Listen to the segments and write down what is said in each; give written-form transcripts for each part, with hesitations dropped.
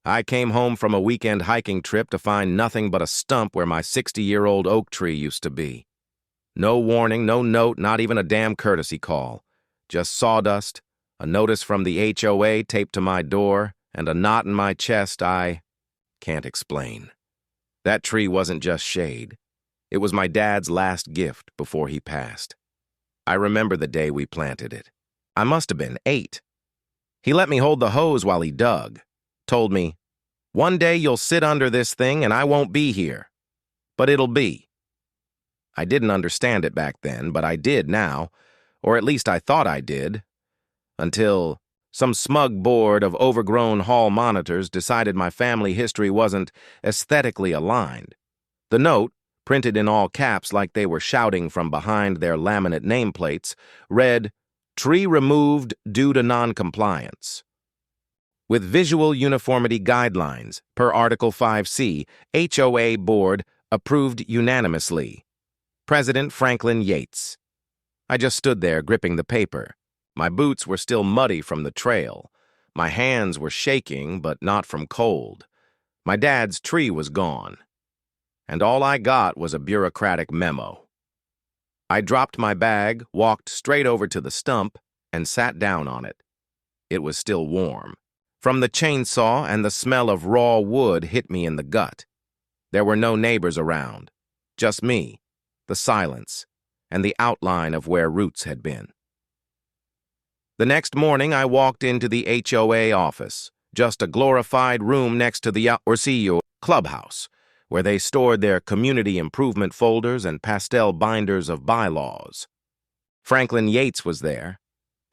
I came home from a weekend hiking trip to find nothing but a stump where my 60-year-old oak tree used to be. No warning, no note, not even a damn courtesy call. Just sawdust, a notice from the HOA taped to my door, and a knot in my chest I can't explain. That tree wasn't just shade. It was my dad's last gift before he passed. I remember the day we planted it. I must have been 8. He let me hold the hose while he dug. Told me, "One day you'll sit under this thing and I won't be here. But it'll be." I didn't understand it back then, but I did now, or at least I thought I did, until some smug board of overgrown hall monitors decided my family history wasn't aesthetically aligned. The note, printed in all caps like they were shouting from behind their laminate nameplates, read, "Tree removed due to noncompliance." With visual uniformity guidelines, per Article 5C, HOA Board approved unanimously. President Franklin Yates. I just stood there gripping the paper. My boots were still muddy from the trail. My hands were shaking, but not from cold. My dad's tree was gone. And all I got was a bureaucratic memo. I dropped my bag, walked straight over to the stump, and sat down on it. It was still warm. From the chainsaw and the smell of raw wood hit me in the gut. There were no neighbors around, just me, the silence, and the outline of where roots had been. The next morning, I walked into the HOA office, just a glorified room next to the HOA clubhouse, where they stored their community improvement folders and pastel binders of bylaws. Franklin Yates was there,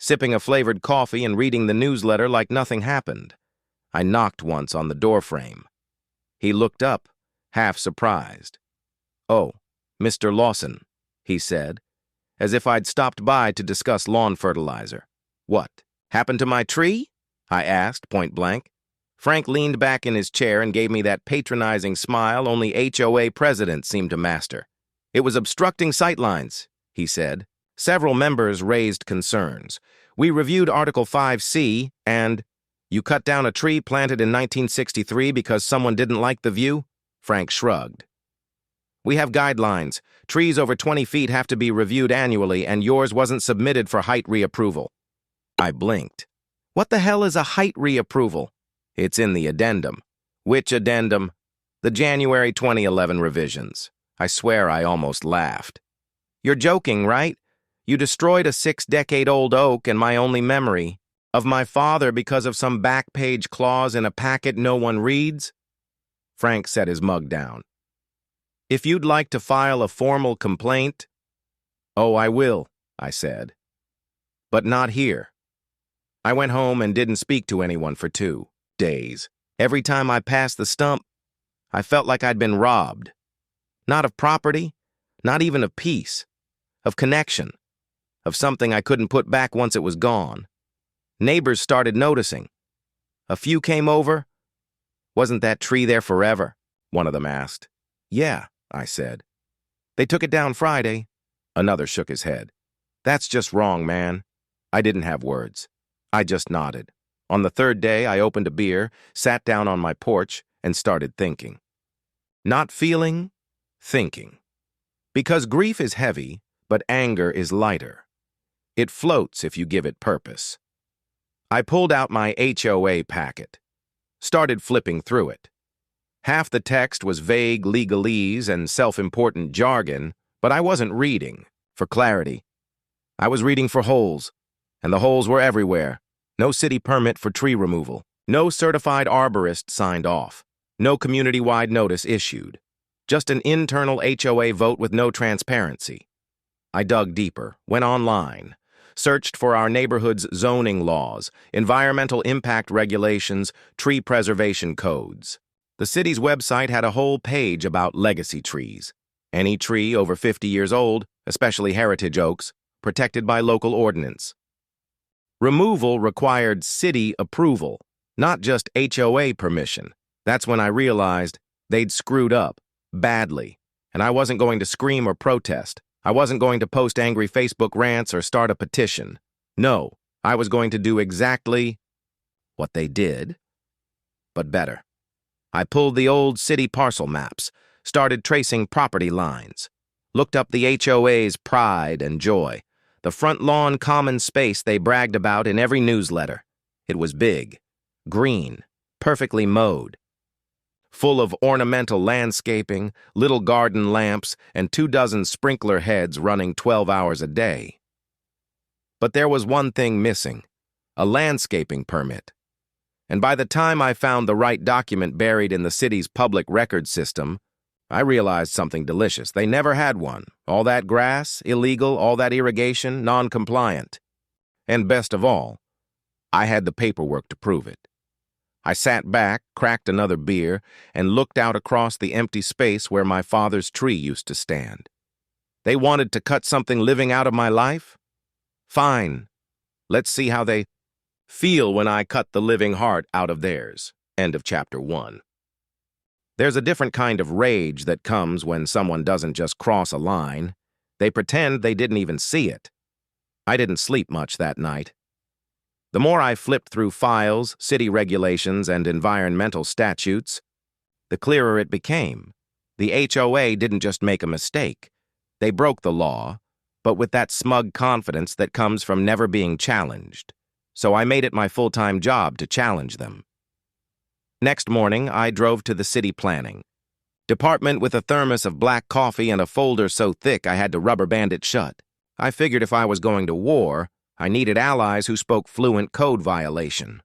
sipping a flavored coffee and reading the newsletter like nothing happened. I knocked once on the doorframe. He looked up, half surprised. "Oh, Mr. Lawson," he said, as if I'd stopped by to discuss lawn fertilizer. "What, happened to my tree?" I asked, point blank. Frank leaned back in his chair and gave me that patronizing smile only HOA presidents seem to master. "It was obstructing sightlines," he said. "Several members raised concerns. We reviewed Article 5C and—" "You cut down a tree planted in 1963 because someone didn't like the view?" Frank shrugged. "We have guidelines. Trees over 20 feet have to be reviewed annually, and yours wasn't submitted for height reapproval." I blinked. "What the hell is a height reapproval?" "It's in the addendum." "Which addendum?" "The January 2011 revisions." I swear I almost laughed. "You're joking, right? You destroyed a 6-decade-old oak and my only memory of my father because of some back-page clause in a packet no one reads?" Frank set his mug down. "If you'd like to file a formal complaint—" "Oh, I will," I said. "But not here." I went home and didn't speak to anyone for 2 days. Every time I passed the stump, I felt like I'd been robbed. Not of property, not even of peace, of connection, of something I couldn't put back once it was gone. Neighbors started noticing. A few came over. "Wasn't that tree there forever?" one of them asked. "Yeah," I said. "They took it down Friday." Another shook his head. "That's just wrong, man." I didn't have words. I just nodded. On the 3rd day, I opened a beer, sat down on my porch, and started thinking. Not feeling, thinking. Because grief is heavy, but anger is lighter. It floats if you give it purpose. I pulled out my HOA packet, started flipping through it. Half the text was vague legalese and self-important jargon, but I wasn't reading for clarity. I was reading for holes, and the holes were everywhere. No city permit for tree removal. No certified arborist signed off. No community-wide notice issued. Just an internal HOA vote with no transparency. I dug deeper, went online, searched for our neighborhood's zoning laws, environmental impact regulations, tree preservation codes. The city's website had a whole page about legacy trees. Any tree over 50 years old, especially heritage oaks, protected by local ordinance. Removal required city approval, not just HOA permission. That's when I realized they'd screwed up, badly, and I wasn't going to scream or protest. I wasn't going to post angry Facebook rants or start a petition. No, I was going to do exactly what they did, but better. I pulled the old city parcel maps, started tracing property lines, looked up the HOA's pride and joy, the front lawn common space they bragged about in every newsletter. It was big, green, perfectly mowed, full of ornamental landscaping, little garden lamps, and 24 sprinkler heads running 12 hours a day. But there was one thing missing, a landscaping permit. And by the time I found the right document buried in the city's public record system, I realized something delicious. They never had one. All that grass, illegal, all that irrigation, non-compliant. And best of all, I had the paperwork to prove it. I sat back, cracked another beer, and looked out across the empty space where my father's tree used to stand. They wanted to cut something living out of my life? Fine. Let's see how they feel when I cut the living heart out of theirs. End of chapter 1. There's a different kind of rage that comes when someone doesn't just cross a line. They pretend they didn't even see it. I didn't sleep much that night. The more I flipped through files, city regulations, and environmental statutes, the clearer it became. The HOA didn't just make a mistake. They broke the law, but with that smug confidence that comes from never being challenged. So I made it my full-time job to challenge them. Next morning, I drove to the city planning department with a thermos of black coffee and a folder so thick I had to rubber band it shut. I figured if I was going to war, I needed allies who spoke fluent code violation.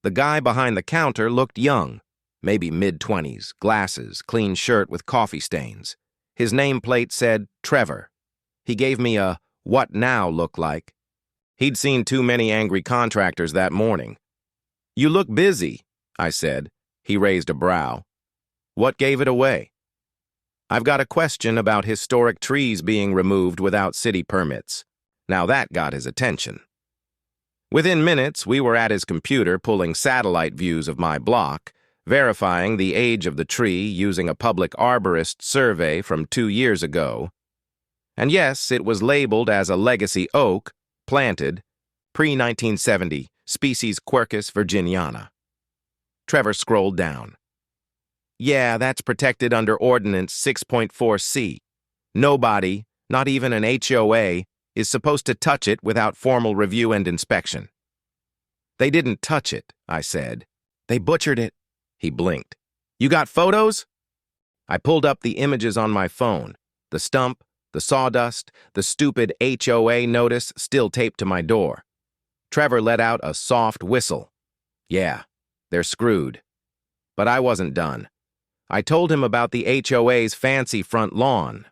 The guy behind the counter looked young, maybe mid-20s, glasses, clean shirt with coffee stains. His nameplate said Trevor. He gave me a "what now" look like. He'd seen too many angry contractors that morning. "You look busy," I said. He raised a brow. "What gave it away?" "I've got a question about historic trees being removed without city permits." Now that got his attention. Within minutes, we were at his computer pulling satellite views of my block, verifying the age of the tree using a public arborist survey from 2 years ago. And yes, it was labeled as a legacy oak, planted, pre-1970, species Quercus virginiana. Trevor scrolled down. "Yeah, that's protected under Ordinance 6.4c. Nobody, not even an HOA, is supposed to touch it without formal review and inspection." "They didn't touch it," I said. "They butchered it." He blinked. "You got photos?" I pulled up the images on my phone. The stump, the sawdust, the stupid HOA notice still taped to my door. Trevor let out a soft whistle. Yeah, they're screwed. But I wasn't done. I told him about the HOA's fancy front lawn.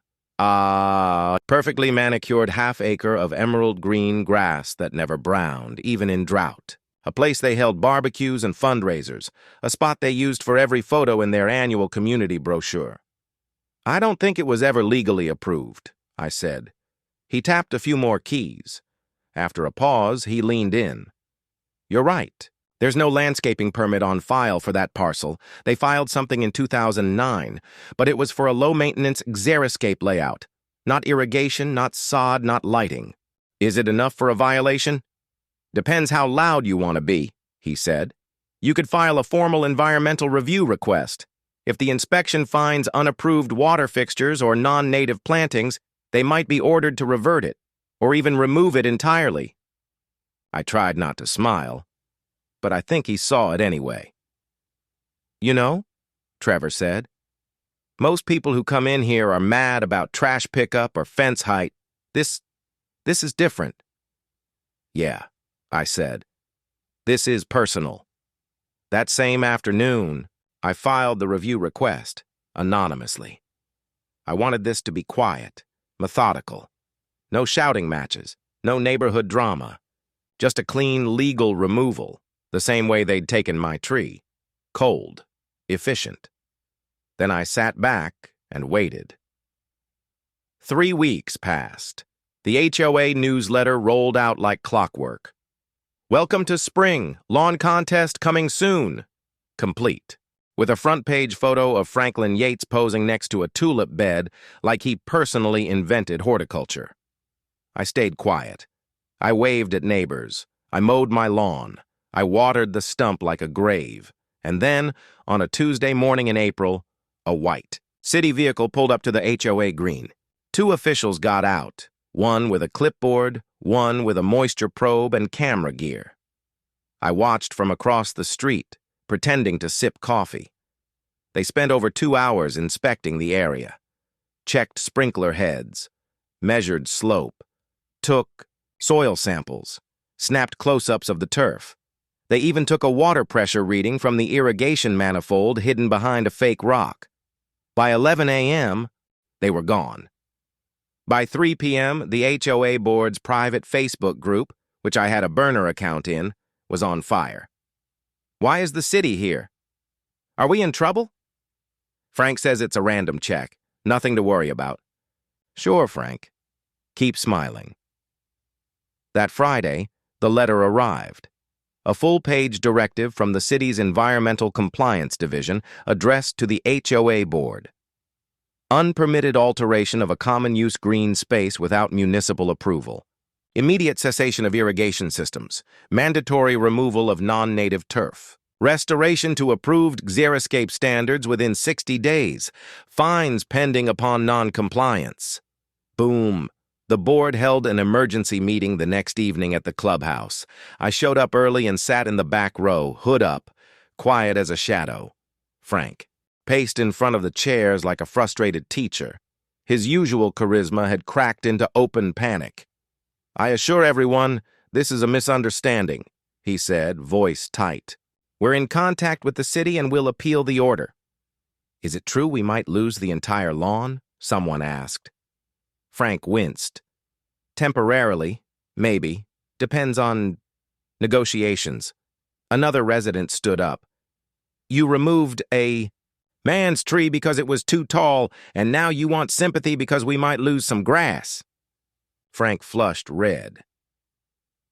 Perfectly manicured half-acre of emerald green grass that never browned, even in drought. A place they held barbecues and fundraisers, a spot they used for every photo in their annual community brochure. "I don't think it was ever legally approved," I said. He tapped a few more keys. After a pause, he leaned in. "You're right. There's no landscaping permit on file for that parcel. They filed something in 2009, but it was for a low-maintenance xeriscape layout. Not irrigation, not sod, not lighting. Is it enough for a violation? Depends how loud you want to be," he said. "You could file a formal environmental review request. If the inspection finds unapproved water fixtures or non-native plantings, they might be ordered to revert it, or even remove it entirely." I tried not to smile, but I think he saw it anyway. "You know," Trevor said, "most people who come in here are mad about trash pickup or fence height. This is different." "Yeah," I said. "This is personal." That same afternoon, I filed the review request, anonymously. I wanted this to be quiet, methodical. No shouting matches, no neighborhood drama. Just a clean, legal removal, the same way they'd taken my tree. Cold, efficient. Then I sat back and waited. 3 weeks passed. The HOA newsletter rolled out like clockwork. "Welcome to spring. Lawn contest coming soon." Complete. With a front-page photo of Franklin Yates posing next to a tulip bed like he personally invented horticulture. I stayed quiet. I waved at neighbors. I mowed my lawn. I watered the stump like a grave. And then, on a Tuesday morning in April, a white city vehicle pulled up to the HOA green. Two officials got out, one with a clipboard, one with a moisture probe and camera gear. I watched from across the street, pretending to sip coffee. They spent over 2 hours inspecting the area, checked sprinkler heads, measured slope, took soil samples, snapped close-ups of the turf. They even took a water pressure reading from the irrigation manifold hidden behind a fake rock. By 11 a.m., they were gone. By 3 p.m., the HOA board's private Facebook group, which I had a burner account in, was on fire. Why is the city here? Are we in trouble? Frank says it's a random check. Nothing to worry about. Sure, Frank. Keep smiling. That Friday, the letter arrived. A full-page directive from the city's Environmental Compliance Division addressed to the HOA board. Unpermitted alteration of a common-use green space without municipal approval. Immediate cessation of irrigation systems. Mandatory removal of non-native turf. Restoration to approved xeriscape standards within 60 days. Fines pending upon non-compliance. Boom. The board held an emergency meeting the next evening at the clubhouse. I showed up early and sat in the back row, hood up, quiet as a shadow. Frank paced in front of the chairs like a frustrated teacher. His usual charisma had cracked into open panic. I assure everyone, this is a misunderstanding, he said, voice tight. We're in contact with the city and we'll appeal the order. Is it true we might lose the entire lawn? Someone asked. Frank winced. Temporarily, maybe. Depends on negotiations. Another resident stood up. You removed a man's tree because it was too tall, and now you want sympathy because we might lose some grass. Frank flushed red.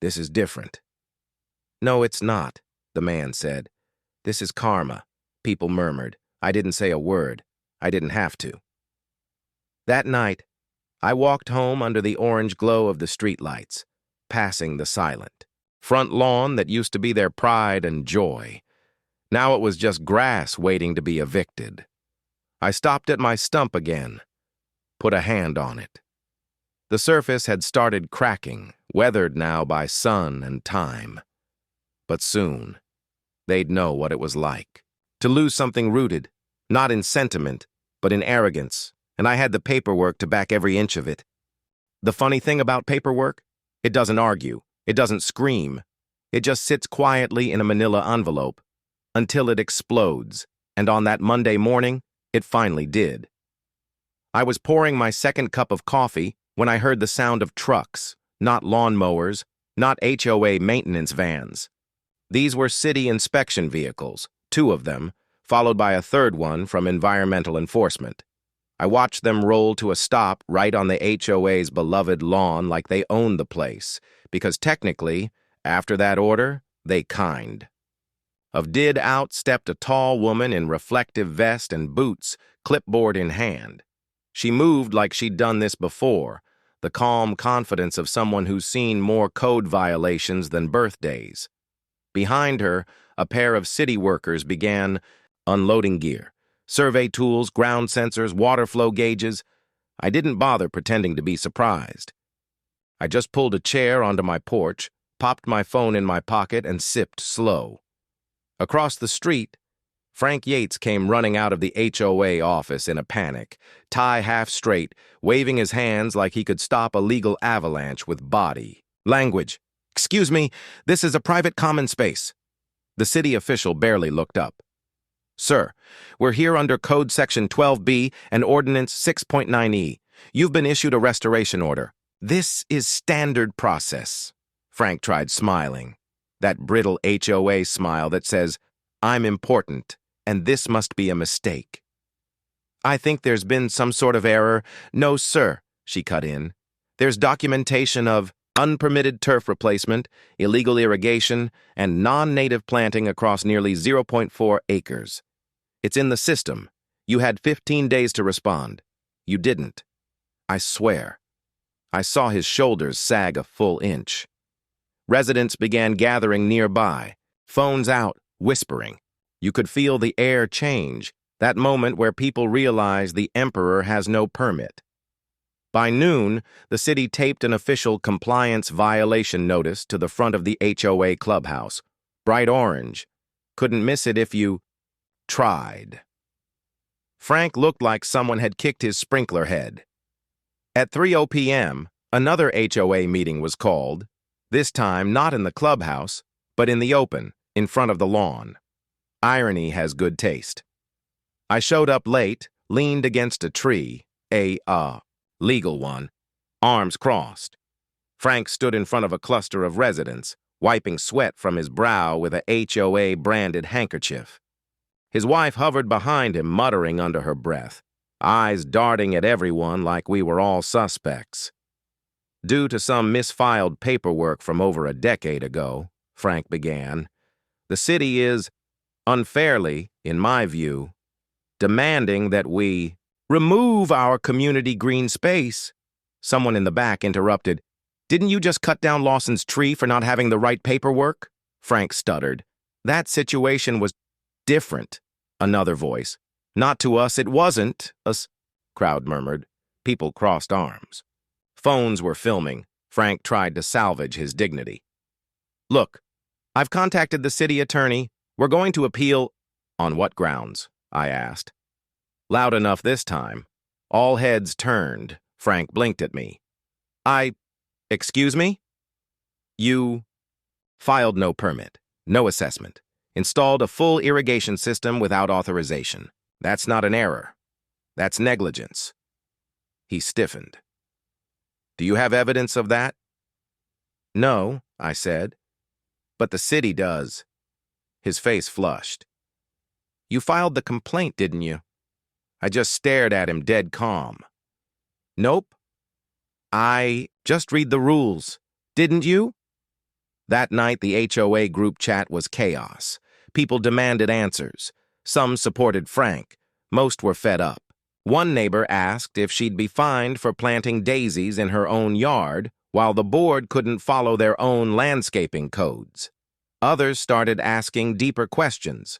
This is different. No, it's not, the man said. This is karma, people murmured. I didn't say a word. I didn't have to. That night, I walked home under the orange glow of the streetlights, passing the silent front lawn that used to be their pride and joy. Now it was just grass waiting to be evicted. I stopped at my stump again, put a hand on it. The surface had started cracking, weathered now by sun and time. But soon, they'd know what it was like. To lose something rooted, not in sentiment, but in arrogance, and I had the paperwork to back every inch of it. The funny thing about paperwork? It doesn't argue. It doesn't scream. It just sits quietly in a manila envelope until it explodes, and on that Monday morning, it finally did. I was pouring my second cup of coffee when I heard the sound of trucks, not lawnmowers, not HOA maintenance vans. These were city inspection vehicles, 2 of them, followed by a third one from environmental enforcement. I watched them roll to a stop right on the HOA's beloved lawn like they owned the place, because technically, after that order, they kind. Of did out stepped a tall woman in reflective vest and boots, clipboard in hand. She moved like she'd done this before, the calm confidence of someone who's seen more code violations than birthdays. Behind her, a pair of city workers began unloading gear. Survey tools, ground sensors, water flow gauges. I didn't bother pretending to be surprised. I just pulled a chair onto my porch, popped my phone in my pocket, and sipped slow. Across the street, Frank Yates came running out of the HOA office in a panic, tie half straight, waving his hands like he could stop a legal avalanche with body. Language. Excuse me, this is a private common space. The city official barely looked up. Sir, we're here under Code Section 12B and Ordinance 6.9E. You've been issued a restoration order. This is standard process. Frank tried smiling. That brittle HOA smile that says, I'm important, and this must be a mistake. I think there's been some sort of error. No, sir, she cut in. There's documentation of unpermitted turf replacement, illegal irrigation, and non-native planting across nearly 0.4 acres. It's in the system. You had 15 days to respond. You didn't. I swear. I saw his shoulders sag a full inch. Residents began gathering nearby, phones out, whispering. You could feel the air change, that moment where people realize the emperor has no permit. By noon, the city taped an official compliance violation notice to the front of the HOA clubhouse. Bright orange. Couldn't miss it if you tried. Frank looked like someone had kicked his sprinkler head. At 3:00 p.m., another HOA meeting was called, this time not in the clubhouse, but in the open, in front of the lawn. Irony has good taste. I showed up late, leaned against a tree, a legal one, arms crossed. Frank stood in front of a cluster of residents, wiping sweat from his brow with a HOA-branded handkerchief. His wife hovered behind him, muttering under her breath, eyes darting at everyone like we were all suspects. Due to some misfiled paperwork from over a decade ago, Frank began, the city is, unfairly, in my view, demanding that we remove our community green space. Someone in the back interrupted. Didn't you just cut down Lawson's tree for not having the right paperwork? Frank stuttered. That situation was different. Another voice. Not to us, it wasn't us, crowd murmured. People crossed arms. Phones were filming. Frank tried to salvage his dignity. Look, I've contacted the city attorney. We're going to appeal. On what grounds? I asked. Loud enough this time. All heads turned. Frank blinked at me. Excuse me? You filed no permit, no assessment, installed a full irrigation system without authorization. That's not an error. That's negligence. He stiffened. Do you have evidence of that? No, I said. But the city does. His face flushed. You filed the complaint, didn't you? I just stared at him dead calm. Nope. I just read the rules. Didn't you? That night, the HOA group chat was chaos. People demanded answers. Some supported Frank. Most were fed up. One neighbor asked if she'd be fined for planting daisies in her own yard, while the board couldn't follow their own landscaping codes. Others started asking deeper questions.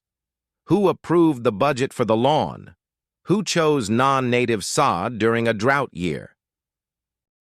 Who approved the budget for the lawn? Who chose non-native sod during a drought year?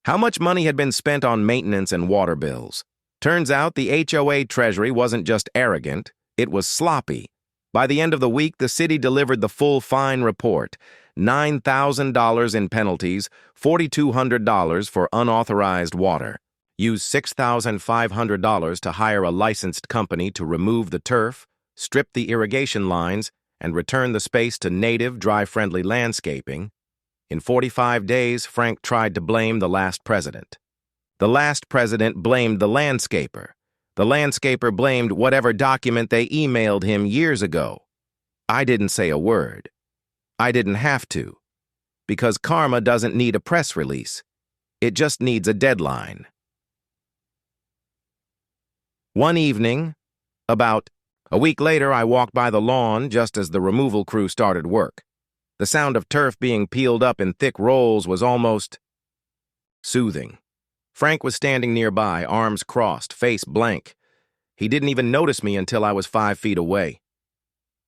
How much money had been spent on maintenance and water bills? Turns out the HOA treasury wasn't just arrogant, it was sloppy. By the end of the week, the city delivered the full fine report, $9,000 in penalties, $4,200 for unauthorized water. Used $6,500 to hire a licensed company to remove the turf, strip the irrigation lines, and return the space to native, dry-friendly landscaping. In 45 days, Frank tried to blame the last president. The last president blamed the landscaper. The landscaper blamed whatever document they emailed him years ago. I didn't say a word. I didn't have to. Because karma doesn't need a press release. It just needs a deadline. One evening, about a week later, I walked by the lawn just as the removal crew started work. The sound of turf being peeled up in thick rolls was almost soothing. Frank was standing nearby, arms crossed, face blank. He didn't even notice me until I was 5 feet away.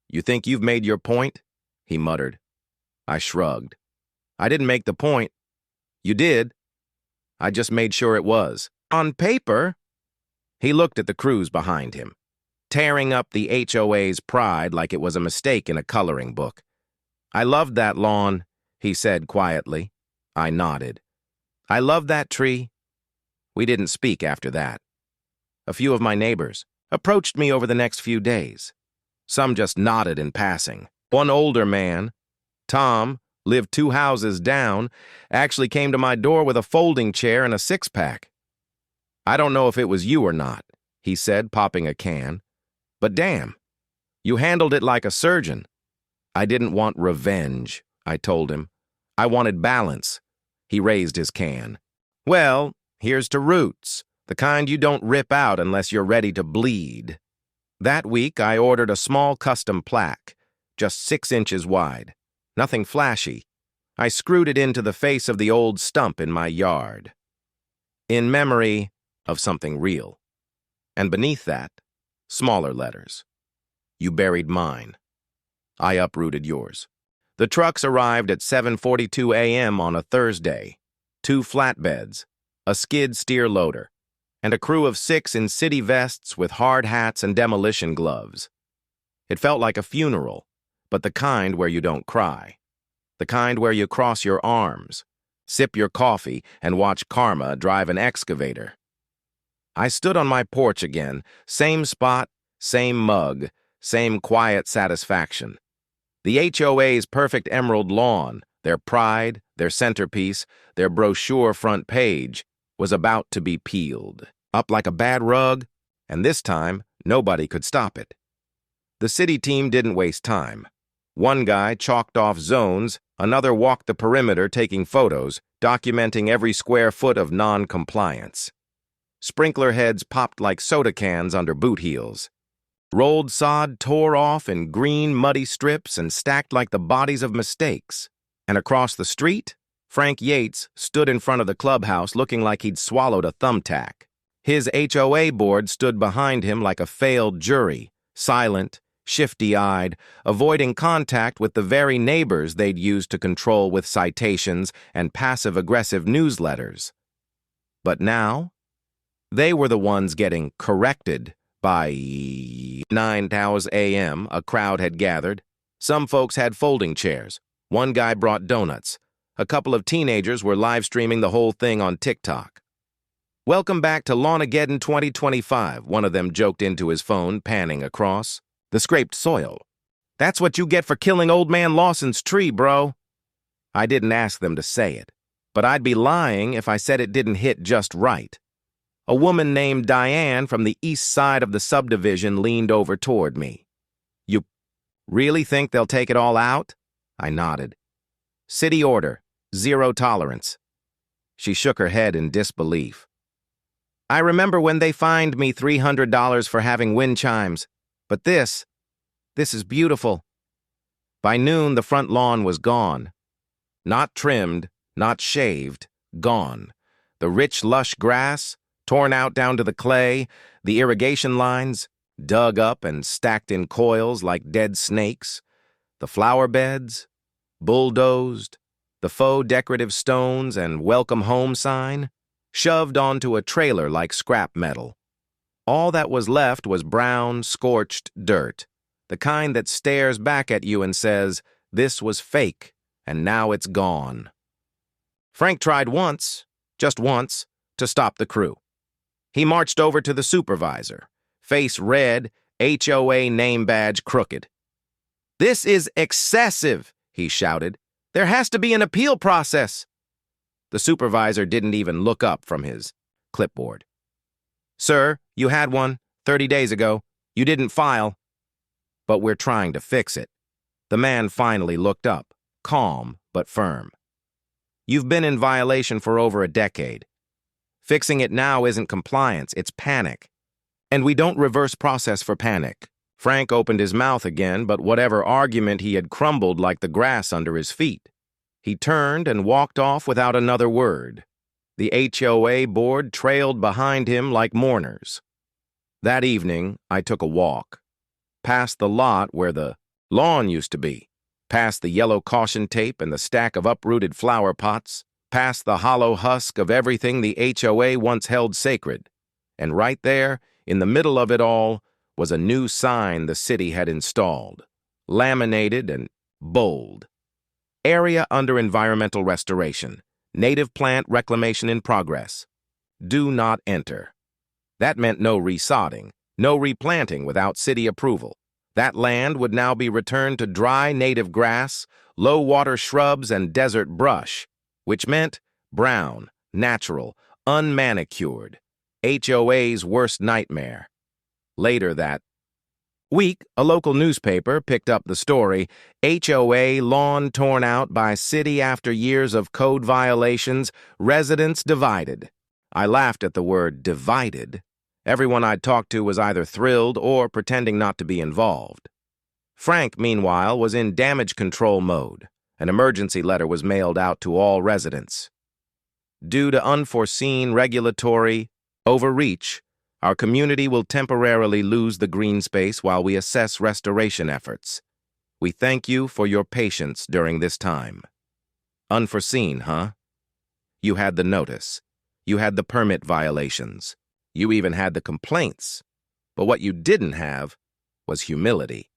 You think you've made your point? He muttered. I shrugged. I didn't make the point. You did. I just made sure it was. On paper. He looked at the crews behind him, tearing up the HOA's pride like it was a mistake in a coloring book. I loved that lawn, he said quietly. I nodded. I loved that tree. We didn't speak after that. A few of my neighbors approached me over the next few days. Some just nodded in passing. One older man, Tom, lived 2 houses down, actually came to my door with a folding chair and a six-pack. I don't know if it was you or not, he said, popping a can. But damn, you handled it like a surgeon. I didn't want revenge, I told him. I wanted balance. He raised his can. Well, here's to roots, the kind you don't rip out unless you're ready to bleed. That week, I ordered a small custom plaque, just 6 inches wide. Nothing flashy. I screwed it into the face of the old stump in my yard. In memory of something real. And beneath that, smaller letters. You buried mine. I uprooted yours. The trucks arrived at 7:42 a.m. on a Thursday. 2 flatbeds, a skid steer loader, and a crew of 6 in city vests with hard hats and demolition gloves. It felt like a funeral, but the kind where you don't cry. The kind where you cross your arms, sip your coffee, and watch karma drive an excavator. I stood on my porch again, same spot, same mug, same quiet satisfaction. The HOA's perfect emerald lawn, their pride, their centerpiece, their brochure front page, was about to be peeled, up like a bad rug, and this time, nobody could stop it. The city team didn't waste time. One guy chalked off zones, another walked the perimeter taking photos, documenting every square foot of non-compliance. Sprinkler heads popped like soda cans under boot heels. Rolled sod tore off in green, muddy strips and stacked like the bodies of mistakes. And across the street, Frank Yates stood in front of the clubhouse looking like he'd swallowed a thumbtack. His HOA board stood behind him like a failed jury, silent, shifty-eyed, avoiding contact with the very neighbors they'd used to control with citations and passive-aggressive newsletters. But now, they were the ones getting corrected. By 9:00 a.m., a crowd had gathered. Some folks had folding chairs. One guy brought donuts. A couple of teenagers were live-streaming the whole thing on TikTok. "Welcome back to Lawnageddon 2025, one of them joked into his phone, panning across. "The scraped soil. That's what you get for killing old man Lawson's tree, bro." I didn't ask them to say it, but I'd be lying if I said it didn't hit just right. A woman named Diane from the east side of the subdivision leaned over toward me. "You really think they'll take it all out?" I nodded. "City order, 0 tolerance." She shook her head in disbelief. "I remember when they fined me $300 for having wind chimes, but this is beautiful." By noon, the front lawn was gone. Not trimmed, not shaved, gone. The rich, lush grass, torn out down to the clay, the irrigation lines, dug up and stacked in coils like dead snakes, the flower beds, bulldozed, the faux decorative stones and welcome home sign, shoved onto a trailer like scrap metal. All that was left was brown, scorched dirt, the kind that stares back at you and says, "This was fake, and now it's gone." Frank tried once, just once, to stop the crew. He marched over to the supervisor, face red, HOA name badge crooked. "This is excessive," he shouted. "There has to be an appeal process." The supervisor didn't even look up from his clipboard. "Sir, you had one 30 days ago. You didn't file." "But we're trying to fix it." The man finally looked up, calm but firm. "You've been in violation for over a decade. Fixing it now isn't compliance, it's panic. And we don't reverse process for panic." Frank opened his mouth again, but whatever argument he had crumbled like the grass under his feet. He turned and walked off without another word. The HOA board trailed behind him like mourners. That evening, I took a walk. Past the lot where the lawn used to be. Past the yellow caution tape and the stack of uprooted flower pots. Past the hollow husk of everything the HOA once held sacred. And right there, in the middle of it all, was a new sign the city had installed. Laminated and bold. Area under environmental restoration. Native plant reclamation in progress. Do not enter. That meant no resodding, no replanting without city approval. That land would now be returned to dry native grass, low-water shrubs, and desert brush, which meant brown, natural, unmanicured, HOA's worst nightmare. Later that week, a local newspaper picked up the story, "HOA lawn torn out by city after years of code violations, residents divided." I laughed at the word divided. Everyone I'd talked to was either thrilled or pretending not to be involved. Frank, meanwhile, was in damage control mode. An emergency letter was mailed out to all residents. Due to unforeseen regulatory overreach, our community will temporarily lose the green space while we assess restoration efforts. We thank you for your patience during this time. Unforeseen, huh? You had the notice. You had the permit violations. You even had the complaints. But what you didn't have was humility.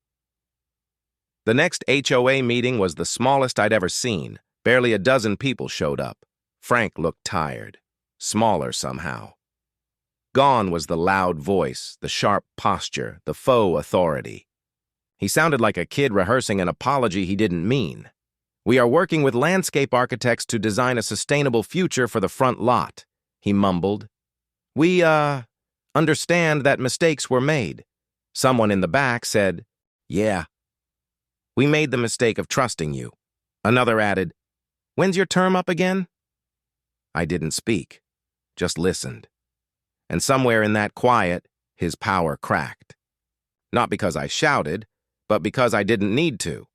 The next HOA meeting was the smallest I'd ever seen. Barely a dozen people showed up. Frank looked tired, smaller somehow. Gone was the loud voice, the sharp posture, the faux authority. He sounded like a kid rehearsing an apology he didn't mean. We are working with landscape architects to design a sustainable future for the front lot, he mumbled. We, understand that mistakes were made. Someone in the back said, yeah. We made the mistake of trusting you. Another added, when's your term up again? I didn't speak, just listened. And somewhere in that quiet, his power cracked. Not because I shouted, but because I didn't need to.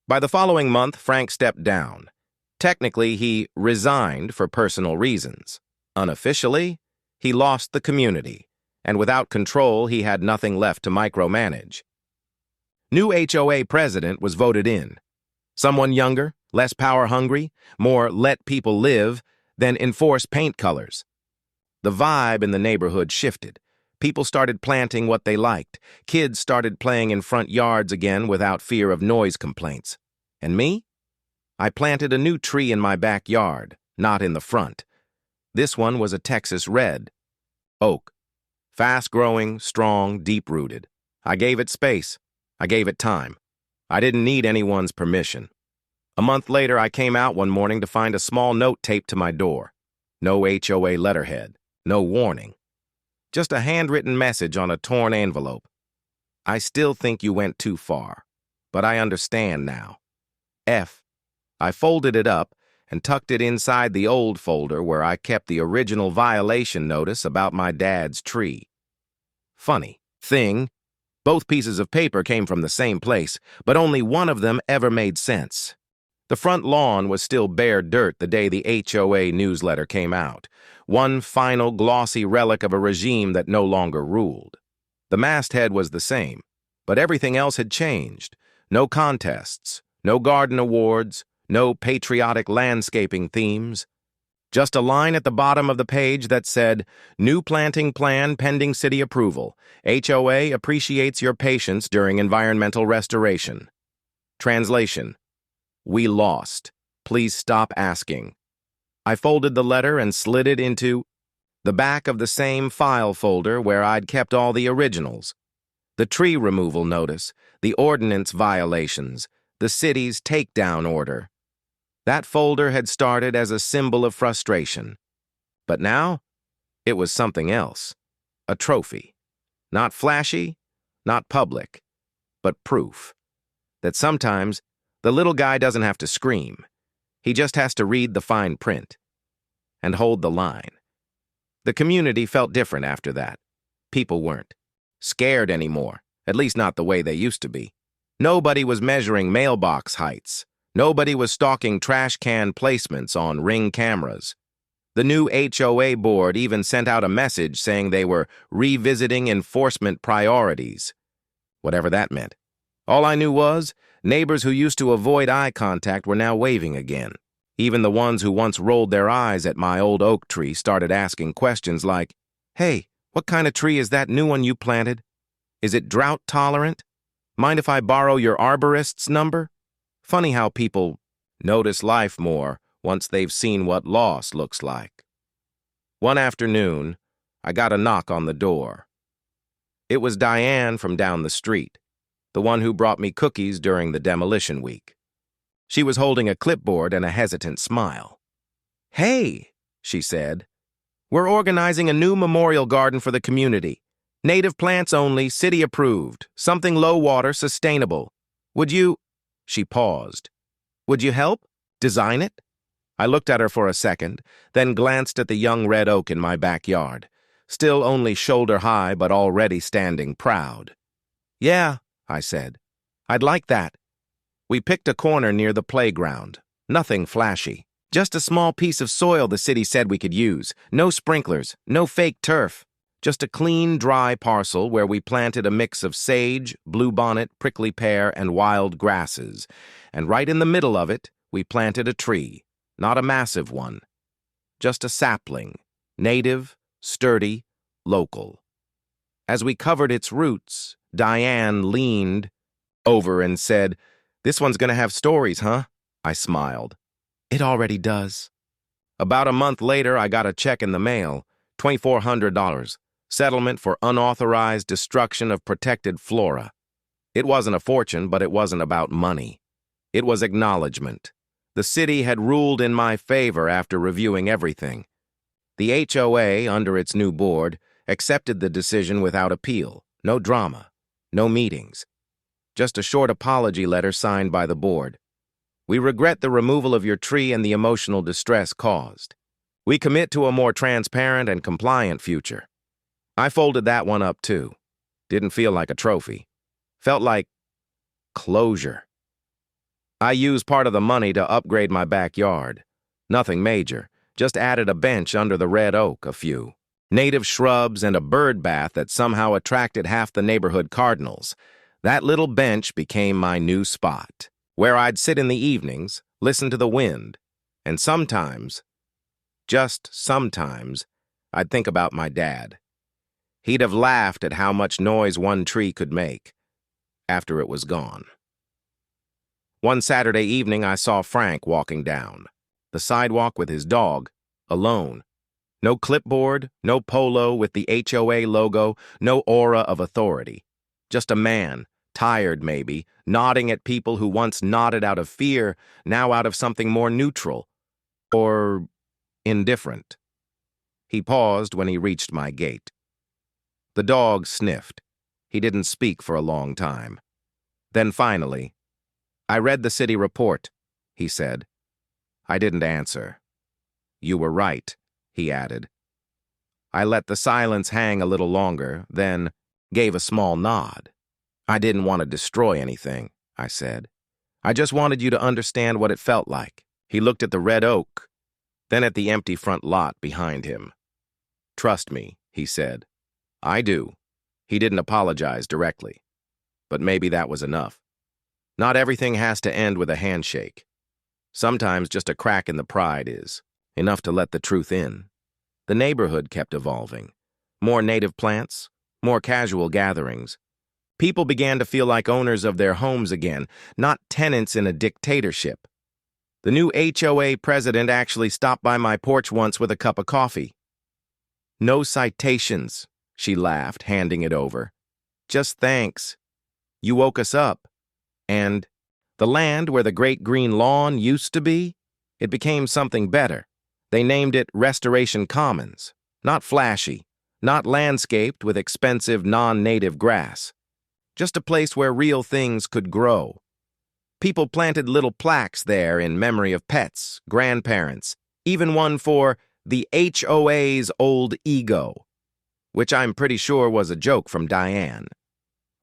By the following month, Frank stepped down. Technically, he resigned for personal reasons. Unofficially, he lost the community, and without control, he had nothing left to micromanage. New HOA president was voted in. Someone younger, less power-hungry, more let people live than enforce paint colors. The vibe in the neighborhood shifted. People started planting what they liked. Kids started playing in front yards again without fear of noise complaints. And me? I planted a new tree in my backyard, not in the front. This one was a Texas red. Oak. Fast-growing, strong, deep-rooted. I gave it space. I gave it time. I didn't need anyone's permission. A month later, I came out one morning to find a small note taped to my door. No HOA letterhead. No warning. Just a handwritten message on a torn envelope. I still think you went too far, but I understand now. F. I folded it up and tucked it inside the old folder where I kept the original violation notice about my dad's tree. Funny thing, both pieces of paper came from the same place, but only one of them ever made sense. The front lawn was still bare dirt the day the HOA newsletter came out, one final glossy relic of a regime that no longer ruled. The masthead was the same, but everything else had changed. No contests, no garden awards, no patriotic landscaping themes. Just a line at the bottom of the page that said, "New planting plan pending city approval. HOA appreciates your patience during environmental restoration." Translation: We lost. Please stop asking. I folded the letter and slid it into the back of the same file folder where I'd kept all the originals. The tree removal notice, the ordinance violations, the city's takedown order. That folder had started as a symbol of frustration. But now, it was something else. A trophy. Not flashy, not public, but proof that sometimes the little guy doesn't have to scream. He just has to read the fine print and hold the line. The community felt different after that. People weren't scared anymore, at least not the way they used to be. Nobody was measuring mailbox heights. Nobody was stalking trash can placements on Ring cameras. The new HOA board even sent out a message saying they were revisiting enforcement priorities. Whatever that meant. All I knew was, neighbors who used to avoid eye contact were now waving again. Even the ones who once rolled their eyes at my old oak tree started asking questions like, "Hey, what kind of tree is that new one you planted? Is it drought tolerant? Mind if I borrow your arborist's number?" Funny how people notice life more once they've seen what loss looks like. One afternoon, I got a knock on the door. It was Diane from down the street, the one who brought me cookies during the demolition week. She was holding a clipboard and a hesitant smile. "Hey," she said, "we're organizing a new memorial garden for the community. Native plants only, city approved, something low water, sustainable. Would you—" She paused. "Would you help? Design it?" I looked at her for a second, then glanced at the young red oak in my backyard, still only shoulder high but already standing proud. "Yeah," I said. "I'd like that." We picked a corner near the playground. Nothing flashy. Just a small piece of soil the city said we could use. No sprinklers, no fake turf. Just a clean, dry parcel where we planted a mix of sage, bluebonnet, prickly pear, and wild grasses. And right in the middle of it, we planted a tree, not a massive one. Just a sapling, native, sturdy, local. As we covered its roots, Diane leaned over and said, "This one's gonna have stories, huh?" I smiled. "It already does." About a month later, I got a check in the mail, $2,400, settlement for unauthorized destruction of protected flora. It wasn't a fortune, but it wasn't about money. It was acknowledgement. The city had ruled in my favor after reviewing everything. The HOA, under its new board, accepted the decision without appeal. No drama, no meetings. Just a short apology letter signed by the board. "We regret the removal of your tree and the emotional distress caused. We commit to a more transparent and compliant future." I folded that one up too. Didn't feel like a trophy. Felt like closure. I used part of the money to upgrade my backyard. Nothing major, just added a bench under the red oak, a few native shrubs, and a bird bath that somehow attracted half the neighborhood cardinals. That little bench became my new spot, where I'd sit in the evenings, listen to the wind, and sometimes, just sometimes, I'd think about my dad. He'd have laughed at how much noise one tree could make after it was gone. One Saturday evening, I saw Frank walking down the sidewalk with his dog, alone. No clipboard, no polo with the HOA logo, no aura of authority. Just a man, tired maybe, nodding at people who once nodded out of fear, now out of something more neutral, or indifferent. He paused when he reached my gate. The dog sniffed. He didn't speak for a long time. Then finally, "I read the city report," he said. I didn't answer. "You were right," he added. I let the silence hang a little longer, then gave a small nod. "I didn't want to destroy anything," I said. "I just wanted you to understand what it felt like." He looked at the red oak, then at the empty front lot behind him. "Trust me," he said. "I do." He didn't apologize directly, but maybe that was enough. Not everything has to end with a handshake. Sometimes just a crack in the pride is enough to let the truth in. The neighborhood kept evolving. More native plants, more casual gatherings. People began to feel like owners of their homes again, not tenants in a dictatorship. The new HOA president actually stopped by my porch once with a cup of coffee. "No citations," she laughed, handing it over. "Just thanks. You woke us up." And the land where the great green lawn used to be, it became something better. They named it Restoration Commons. Not flashy, not landscaped with expensive non-native grass. Just a place where real things could grow. People planted little plaques there in memory of pets, grandparents, even one for the HOA's old ego, which I'm pretty sure was a joke from Diane.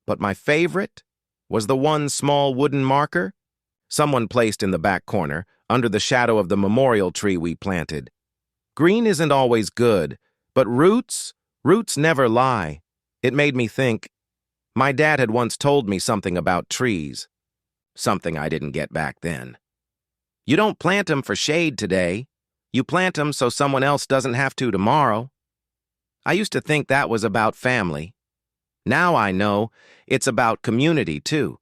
But my favorite was the one small wooden marker someone placed in the back corner, under the shadow of the memorial tree we planted. Green isn't always good, but roots never lie. It made me think. My dad had once told me something about trees. Something I didn't get back then. You don't plant them for shade today. You plant them so someone else doesn't have to tomorrow. I used to think that was about family. Now I know it's about community, too.